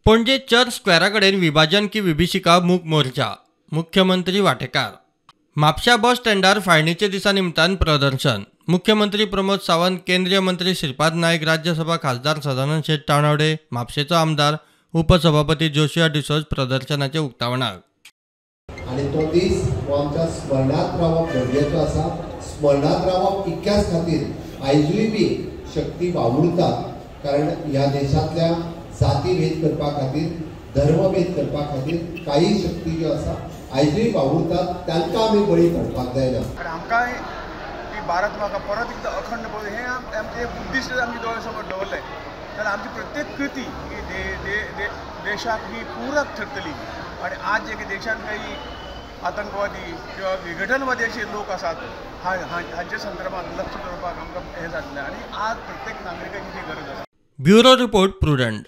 पणजे चर्च स्क्वेराकडेन विभाजन की विभीषिका मूक मोर्चा, मुख्यमंत्री वांटेकार। म्हापशा बस स्टँडार फाळणीचे दिसा निमतान प्रदर्शन। मुख्यमंत्री प्रमोद सावंत, केंद्रीय मंत्री श्रीपाद नाईक, राज्यसभा खासदार सदानंद शेट तावडे, म्हापशेचो आमदार उपसभापती जोशुआ डिसोज प्रदर्शनाचे उक्तावणाक। आणि तो दीस हो आमच्या स्मरणात रावप गरजेचो आसा। स्मरणात रावप इतक्याच खातीर आयजूय बी शक्ती वावुरता, कारण ह्या देशांतल्या जाती भेद करपा खातीर, धर्मभेद करपा खातीर काही शक्ती ज्यो आसा आयजूय वावुरतात, तांकां आमी बळी पडपाक जायना। आणि आमकां ती भारत म्हाका परत एकदा अखंड पळय हें आमचें बुद्धिस्ट आमचे दोळे समोर दवरले, जाल्यार आमची प्रत्येक कृती ही देशाक ही पूरक ठरतली। आणि आज जे देशांत काही आतंकवादी किंवा विघटनवादी असे लोक आसात, हांचे संदर्भात लक्ष दवरपाक आमकां हें जातलें। आणि आज प्रत्येक नागरिकाची ती गरज आसा। Bureau report, prudent.